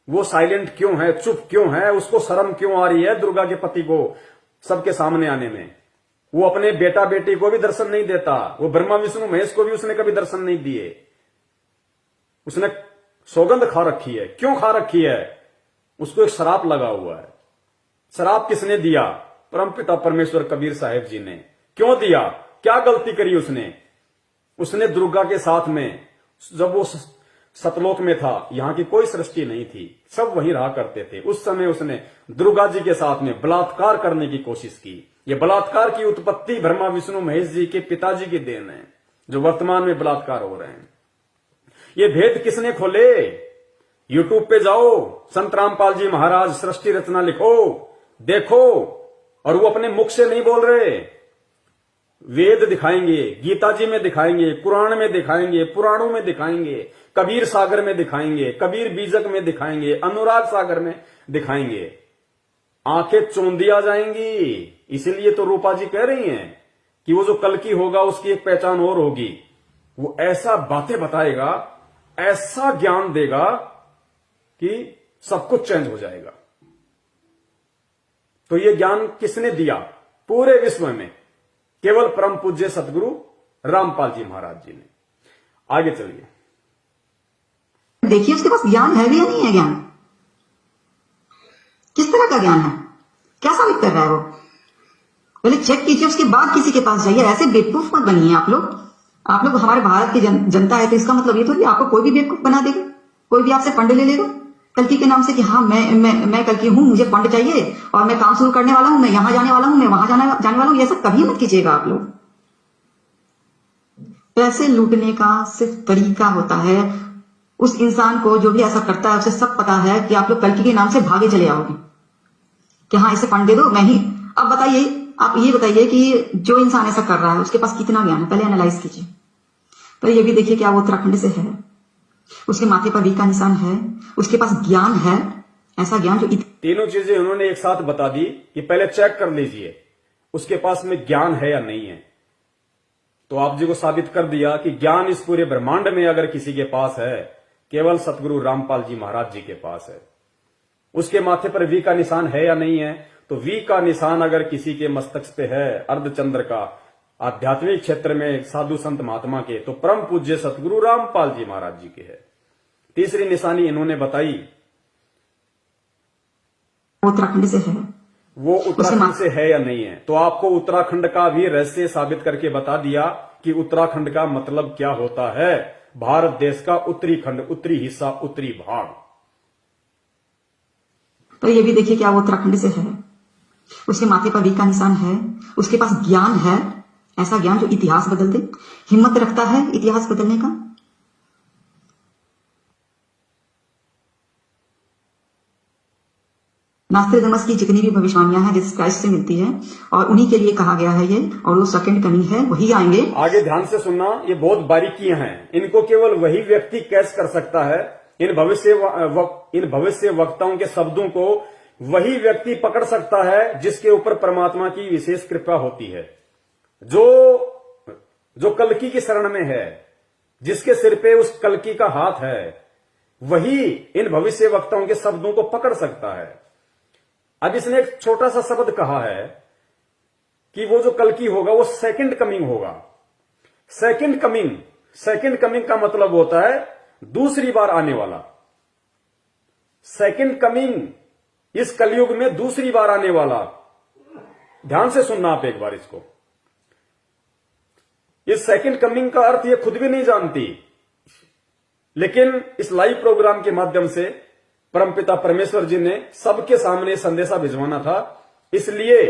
Speaker 1: वो साइलेंट क्यों है, चुप क्यों है? उसको शर्म क्यों आ रही है दुर्गा के पति को सबके सामने आने में? वो अपने बेटा बेटी को भी दर्शन नहीं देता। वो ब्रह्मा विष्णु महेश को भी उसने कभी दर्शन नहीं दिए। उसने सौगंध खा रखी है। क्यों खा रखी है? उसको एक श्राप लगा हुआ है। श्राप किसने दिया? परमपिता परमेश्वर कबीर साहिब जी ने। क्यों दिया? क्या गलती करी उसने? उसने दुर्गा के साथ में, जब वो सतलोक में था, यहां की कोई सृष्टि नहीं थी, सब वहीं रहा करते थे, उस समय उसने दुर्गा जी के साथ में बलात्कार करने की कोशिश की। ये बलात्कार की उत्पत्ति ब्रह्मा विष्णु महेश जी के पिताजी की देन है, जो वर्तमान में बलात्कार हो रहे हैं। ये भेद किसने खोले? यूट्यूब पे जाओ, संत रामपाल जी महाराज सृष्टि रचना लिखो, देखो। और वो अपने मुख से नहीं बोल रहे, वेद दिखाएंगे, गीता जी में दिखाएंगे, कुरान में दिखाएंगे, पुराणों में दिखाएंगे, कबीर सागर में दिखाएंगे, कबीर बीजक में दिखाएंगे, अनुराग सागर में दिखाएंगे। आंखें चौंधिया जाएंगी। इसीलिए तो रूपा जी कह रही हैं कि वो जो कल की होगा उसकी एक पहचान और होगी। वो ऐसा बातें बताएगा, ऐसा ज्ञान देगा कि सब कुछ चेंज हो जाएगा। तो ये ज्ञान किसने दिया पूरे विश्व में? केवल परम पूज्य सतगुरु रामपाल जी महाराज जी ने। आगे चलिए,
Speaker 2: देखिए उसके पास ज्ञान है भी या नहीं है। ज्ञान किस तरह का ज्ञान है, क्या साबित कर रहा है वो, पहले चेक कीजिए, उसके बाद किसी के पास जाइए। ऐसे बेवकूफ मत बनिए आप लोग। आप लोग हमारे भारत की जनता है, तो इसका मतलब ये थोड़ी आपको कोई भी बेवकूफ बना देगा, कोई भी आपसे फंड ले लेगा कल्कि के नाम से कि हाँ मैं कल्कि हूं, मुझे फंड चाहिए और मैं काम शुरू करने वाला हूं, मैं यहां जाने वाला हूं, मैं वहां जाने वाला हूं। ये सब कभी मत कीजिएगा आप लोग। पैसे लूटने का सिर्फ तरीका होता है, उस इंसान को जो भी ऐसा करता है उसे सब पता है कि आप लोग कल्कि के नाम से भागे चले आओगे कि हाँ इसे फंड दे दो, मैं ही। अब बताइए, आप ये बताइए कि जो इंसान ऐसा कर रहा है उसके पास कितना ज्ञान है, पहले एनालाइज कीजिए। पहले ये भी देखिए क्या वो उत्तराखंड से है, उसके माथे पर वी का निशान है, उसके पास ज्ञान है, ऐसा ज्ञान जो
Speaker 1: तीनों चीजें उन्होंने एक साथ बता दी कि पहले चेक कर लीजिए उसके पास में ज्ञान है या नहीं है। तो आप जी को साबित कर दिया कि ज्ञान इस पूरे ब्रह्मांड में अगर किसी के पास है, केवल सतगुरु रामपाल जी महाराज जी के पास है। उसके माथे पर वी का निशान है या नहीं है? तो वी का निशान अगर किसी के मस्तक पे है, अर्धचंद्र का, आध्यात्मिक क्षेत्र में साधु संत महात्मा के, तो परम पूज्य सतगुरु रामपाल जी महाराज जी के है। तीसरी निशानी इन्होंने बताई,
Speaker 2: उत्तराखंड से है,
Speaker 1: वो उत्तराखंड से है या नहीं है। तो आपको उत्तराखंड का भी रहस्य साबित करके बता दिया कि उत्तराखंड का मतलब क्या होता है। भारत देश का उत्तरी खंड, उत्तरी हिस्सा, उत्तरी भाग।
Speaker 2: तो ये भी देखिए क्या वो उत्तराखंड से है, उसके माथे पर वी का निशान है, उसके पास ज्ञान है, ऐसा ज्ञान जो इतिहास बदल दे, हिम्मत रखता है इतिहास बदलने का। नास्ट्रेडमस की जितनी भी भविष्यवाणियां हैं जीसस क्राइस्ट से मिलती है और उन्हीं के लिए कहा गया है ये, और वो सेकंड कमिंग है, वही आएंगे।
Speaker 1: आगे ध्यान से सुनना, ये बहुत बारीकियां हैं, इनको केवल वही व्यक्ति कैच कर सकता है। इन भविष्य वक्ताओं के शब्दों को वही व्यक्ति पकड़ सकता है जिसके ऊपर परमात्मा की विशेष कृपा होती है, जो कल्कि की शरण में है, जिसके सिर पे उस कल्कि का हाथ है, वही इन भविष्य वक्ताओं के शब्दों को पकड़ सकता है। अब इसने एक छोटा सा शब्द कहा है कि वो जो कल्कि होगा वो सेकंड कमिंग होगा। सेकंड कमिंग का मतलब होता है दूसरी बार आने वाला। सेकंड कमिंग इस कलयुग में दूसरी बार आने वाला। ध्यान से सुनना आप एक बार इसको। इस सेकंड कमिंग का अर्थ ये खुद भी नहीं जानती, लेकिन इस लाइव प्रोग्राम के माध्यम से परमपिता परमेश्वर जी ने सबके सामने संदेशा भिजवाना था, इसलिए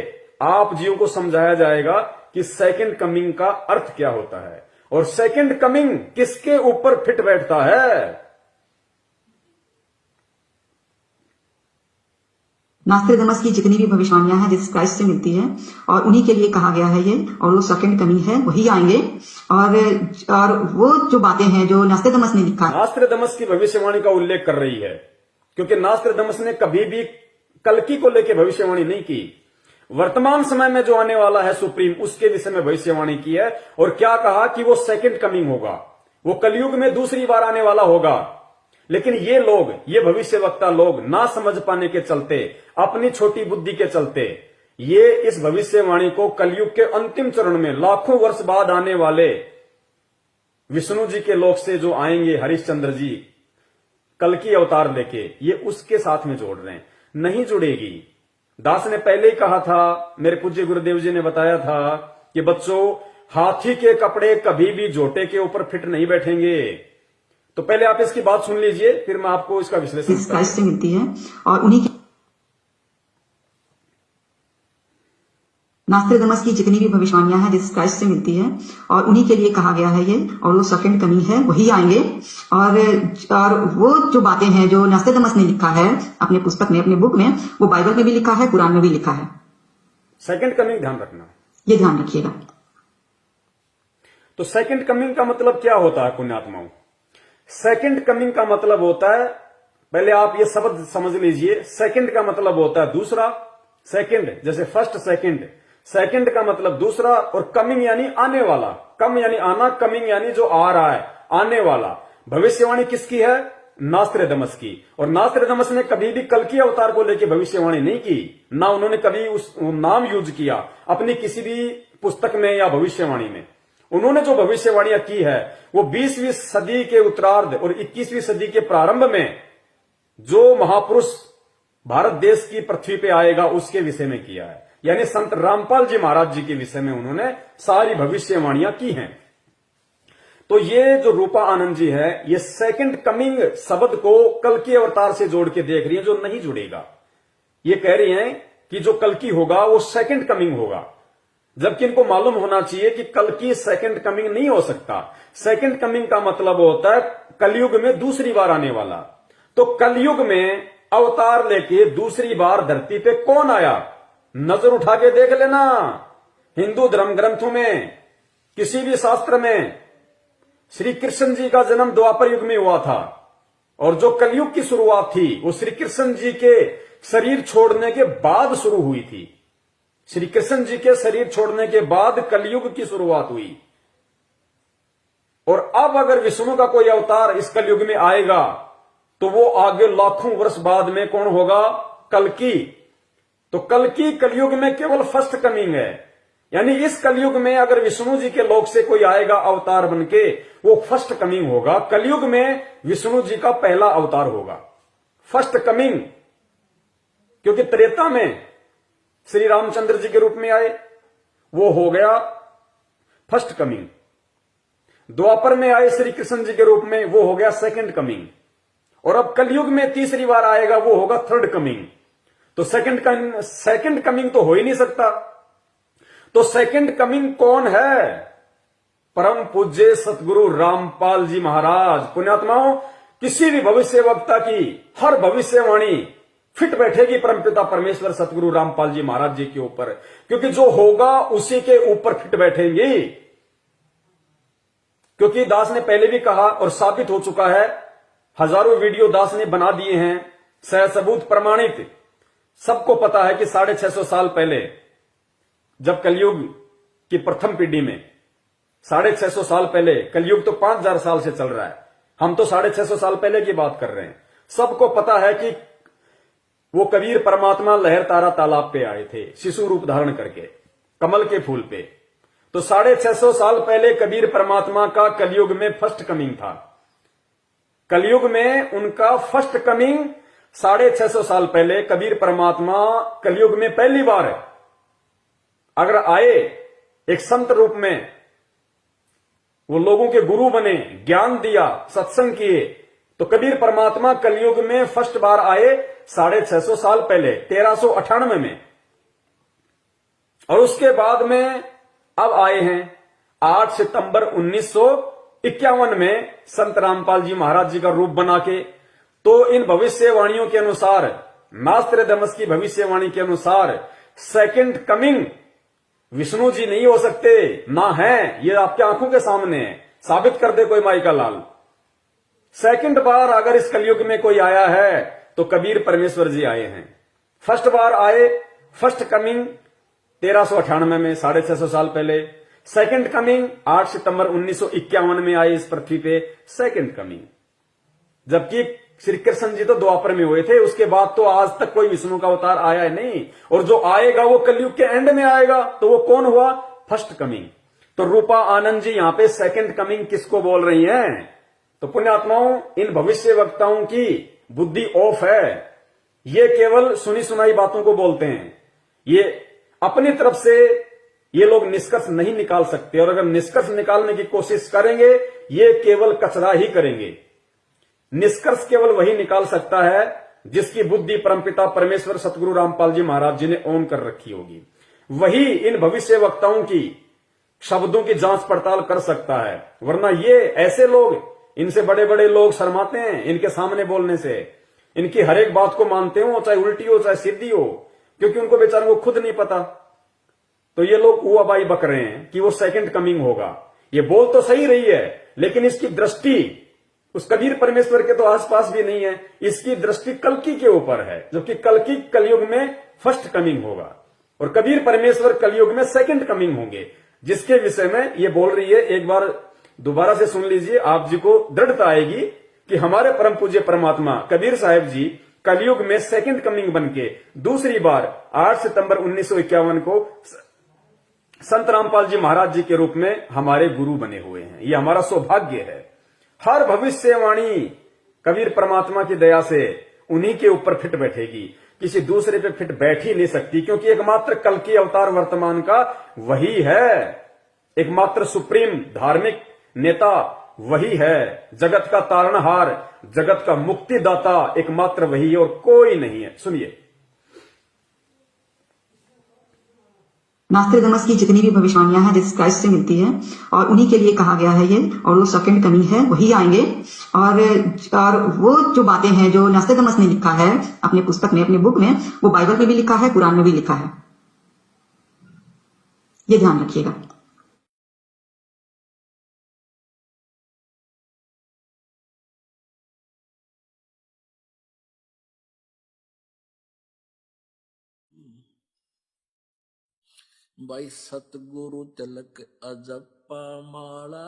Speaker 1: आप जीवों को समझाया जाएगा कि सेकंड कमिंग का अर्थ क्या होता है और सेकंड कमिंग किसके ऊपर फिट बैठता है।
Speaker 2: नास्ट्रेडमस की जितनी भी भविष्यवाणियां हैं जीसस क्राइस्ट से मिलती है और उन्हीं के लिए कहा गया है ये, और वो सेकंड कमिंग है, वही आएंगे। और वो जो बातें हैं जो नास्ट्रेडमस ने लिखा,
Speaker 1: नास्ट्रेडमस की भविष्यवाणी का उल्लेख कर रही है, क्योंकि नास्ट्रेडमस ने कभी भी कल्कि को लेकर भविष्यवाणी नहीं की। वर्तमान समय में जो आने वाला है सुप्रीम, उसके विषय में भविष्यवाणी की है। और क्या कहा कि वो सेकंड कमिंग होगा, वो कलयुग में दूसरी बार आने वाला होगा। लेकिन ये लोग, ये भविष्यवक्ता लोग ना समझ पाने के चलते, अपनी छोटी बुद्धि के चलते, ये इस भविष्यवाणी को कलयुग के अंतिम चरण में लाखों वर्ष बाद आने वाले विष्णु जी के लोक से जो आएंगे, हरिश्चंद्र जी कल्कि अवतार लेके, ये उसके साथ में जोड़ रहे हैं। नहीं जुड़ेगी। दास ने पहले ही कहा था, मेरे पूज्य गुरुदेव जी ने बताया था कि बच्चों, हाथी के कपड़े कभी भी जोटे के ऊपर फिट नहीं बैठेंगे। तो पहले आप इसकी बात सुन लीजिए, फिर मैं आपको इसका विश्लेषण
Speaker 2: क्राइस्ट से मिलती है और उन्हीं की नास्ट्रेडमस की जितनी भी भविष्यवाणियां हैं जीसस क्राइस्ट से मिलती है और उन्हीं के लिए कहा गया है ये, और वो सेकंड कमिंग है, वही आएंगे। और वो जो बातें हैं जो नास्ट्रेडमस ने लिखा है अपने पुस्तक में, अपने बुक में, वो बाइबल में भी लिखा है, कुरान में भी लिखा है।
Speaker 1: सेकंड कमिंग ध्यान रखना,
Speaker 2: ये ध्यान रखिएगा।
Speaker 1: तो सेकंड कमिंग का मतलब क्या होता है पुण्यात्माओं? सेकंड कमिंग का मतलब होता है, पहले आप ये शब्द समझ लीजिए, सेकंड का मतलब होता है दूसरा सेकंड, जैसे फर्स्ट सेकंड, सेकंड का मतलब दूसरा, और कमिंग यानी आने वाला, कम यानी आना, कमिंग यानी जो आ रहा है, आने वाला। भविष्यवाणी किसकी है? नास्त्रेदमस की। और नास्त्रेदमस ने कभी भी कल की अवतार को लेकर भविष्यवाणी नहीं की, ना उन्होंने कभी उस नाम यूज किया अपनी किसी भी पुस्तक में या भविष्यवाणी में। उन्होंने जो भविष्यवाणियां की है वो 20वीं सदी के उत्तरार्ध और 21वीं सदी के प्रारंभ में जो महापुरुष भारत देश की पृथ्वी पे आएगा उसके विषय में किया है। यानी संत रामपाल जी महाराज जी के विषय में उन्होंने सारी भविष्यवाणियां की हैं। तो ये जो रूपा आनंद जी है, ये सेकंड कमिंग शब्द को कल के अवतार से जोड़ के देख रही है, जो नहीं जुड़ेगा। ये कह रही हैं कि जो कल की होगा वो सेकंड कमिंग होगा, जबकि इनको मालूम होना चाहिए कि कल की सेकंड कमिंग नहीं हो सकता। सेकंड कमिंग का मतलब होता है कलयुग में दूसरी बार आने वाला। तो कलयुग में अवतार लेके दूसरी बार धरती पे कौन आया? नजर उठा के देख लेना, हिंदू धर्म ग्रंथों में, किसी भी शास्त्र में श्री कृष्ण जी का जन्म द्वापर युग में हुआ था, और जो कलयुग की शुरुआत थी वो श्री कृष्ण जी के शरीर छोड़ने के बाद शुरू हुई थी। श्री कृष्ण जी के शरीर छोड़ने के बाद कलयुग की शुरुआत हुई। और अब अगर विष्णु का कोई अवतार इस कलयुग में आएगा तो वो आगे लाखों वर्ष बाद में कौन होगा? कल्कि। तो कल्कि कलयुग में केवल फर्स्ट कमिंग है। यानी इस कलयुग में अगर विष्णु जी के लोक से कोई आएगा अवतार बनके, वो फर्स्ट कमिंग होगा। कलयुग में विष्णु जी का पहला अवतार होगा, फर्स्ट कमिंग। क्योंकि त्रेता में श्री रामचंद्र जी के रूप में आए, वो हो गया फर्स्ट कमिंग। द्वापर में आए श्री कृष्ण जी के रूप में, वो हो गया सेकंड कमिंग। और अब कलयुग में तीसरी बार आएगा, वो होगा थर्ड कमिंग। तो सेकंड कमिंग तो हो ही नहीं सकता। तो सेकंड कमिंग कौन है? परम पूज्य सतगुरु रामपाल जी महाराज। पुण्यात्माओं, किसी भी भविष्य वक्ता की हर भविष्यवाणी फिट बैठेगी परमपिता परमेश्वर सतगुरु रामपाल जी महाराज जी के ऊपर, क्योंकि जो होगा उसी के ऊपर फिट बैठेंगी। क्योंकि दास ने पहले भी कहा और साबित हो चुका है, हजारों वीडियो दास ने बना दिए हैं, सहसबूत प्रमाणित। सबको पता है कि 650 साल पहले जब कलयुग की प्रथम पीढ़ी में, 650 साल पहले, कलयुग तो 5000 साल से चल रहा है, हम तो 650 साल पहले की बात कर रहे हैं। सबको पता है कि वो कबीर परमात्मा लहर तारा तालाब पे आए थे शिशु रूप धारण करके, कमल के फूल पे। तो 650 साल पहले कबीर परमात्मा का कलयुग में फर्स्ट कमिंग था। कलयुग में उनका फर्स्ट कमिंग 650 साल पहले कबीर परमात्मा कलयुग में पहली बार है अगर आए एक संत रूप में, वो लोगों के गुरु बने, ज्ञान दिया, सत्संग किए, तो कबीर परमात्मा कलयुग में फर्स्ट बार आए 650 साल पहले 1398 में। और उसके बाद में अब आए हैं 8 सितंबर 1951 में संत रामपाल जी महाराज जी का रूप बना के। तो इन भविष्यवाणियों के अनुसार, नास्त्रेदमस की भविष्यवाणी के अनुसार, सेकंड कमिंग विष्णु जी नहीं हो सकते, ना है। ये आपके आंखों के सामने है, साबित कर दे कोई माई का लाल। सेकंड बार अगर इस कलयुग में कोई आया है तो कबीर परमेश्वर जी आए हैं। फर्स्ट बार आए, फर्स्ट कमिंग 1398 में, 650 साल पहले। सेकंड कमिंग 8 सितंबर 1951 में आए इस पृथ्वी पे, सेकंड कमिंग। जबकि श्री कृष्ण जी तो द्वापर में हुए थे, उसके बाद तो आज तक कोई विष्णु का अवतार आया है नहीं। और जो आएगा वो कलयुग के एंड में आएगा, तो वो कौन हुआ? First coming. तो रूपा आनंद जी यहां पे सेकंड कमिंग किसको बोल रही हैं? तो पुण्यात्माओं, इन भविष्य वक्ताओं की बुद्धि ऑफ है। ये केवल सुनी सुनाई बातों को बोलते हैं। ये अपनी तरफ से ये लोग निष्कर्ष नहीं निकाल सकते, और अगर निष्कर्ष निकालने की कोशिश करेंगे ये केवल कचरा ही करेंगे। निष्कर्ष केवल वही निकाल सकता है जिसकी बुद्धि परमपिता परमेश्वर सतगुरु रामपाल जी महाराज जी ने ऑन कर रखी होगी। वही इन भविष्य वक्ताओं की शब्दों की जांच पड़ताल कर सकता है। वरना ये ऐसे लोग, इनसे बड़े बड़े लोग शर्माते हैं इनके सामने बोलने से। इनकी हर एक बात को मानते हो, चाहे उल्टी हो चाहे सीधी हो, क्योंकि उनको बेचारों को खुद नहीं पता। तो ये लोग हुआबाई बक रहे हैं कि वो सेकंड कमिंग होगा। ये बोल तो सही रही है, लेकिन इसकी दृष्टि उस कबीर परमेश्वर के तो आसपास भी नहीं है। इसकी दृष्टि कल्कि के ऊपर है, जबकि कल्कि कलयुग में फर्स्ट कमिंग होगा और कबीर परमेश्वर कलयुग में सेकंड कमिंग होंगे, जिसके विषय में ये बोल रही है। एक बार दोबारा से सुन लीजिए, आप जी को दृढ़ता आएगी कि हमारे परम पूज्य परमात्मा कबीर साहब जी कलयुग में सेकंड कमिंग बनके दूसरी बार 8 सितंबर 1951 को संत रामपाल जी महाराज जी के रूप में हमारे गुरु बने हुए हैं। ये हमारा सौभाग्य है। हर भविष्यवाणी कबीर परमात्मा की दया से उन्हीं के ऊपर फिट बैठेगी, किसी दूसरे पे फिट बैठ ही नहीं सकती, क्योंकि एकमात्र कल की अवतार वर्तमान का वही है। एकमात्र सुप्रीम धार्मिक नेता वही है। जगत का तारणहार, जगत का मुक्तिदाता एकमात्र वही है और कोई नहीं है। सुनिए,
Speaker 2: नास्ट्रेडमस की जितनी भी भविष्यवाणियां हैं जीसस क्राइस्ट से मिलती है और उन्हीं के लिए कहा गया है ये, और वो सेकंड कमिंग है, वही आएंगे। और वो जो बातें हैं जो नास्ट्रेडमस ने लिखा है अपने पुस्तक में, अपने बुक में, वो बाइबल में भी लिखा है, कुरान में भी लिखा है। ये ध्यान रखिएगा।
Speaker 3: भाई सतगुरु तिलक अजप्पा माला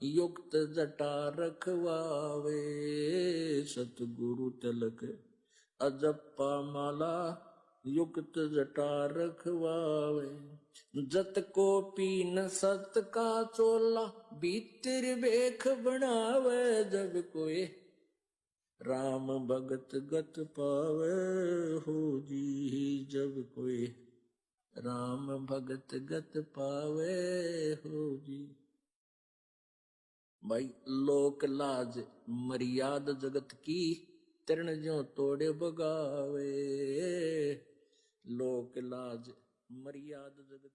Speaker 3: युक्त जटा रखवावे। सतगुरु तिलक अजप्पा माला युक्त जटा रखवावे। जत को पीन सत का चोला भीतर बेख बनावे। जब कोई राम भगत गत पावे हो जी। जब कोई राम भगत गत पावे हो जी। भाई लोक लाज मर्याद जगत की तरण ज्यो तोड़े बगावे। लोक लाज मर्याद जगत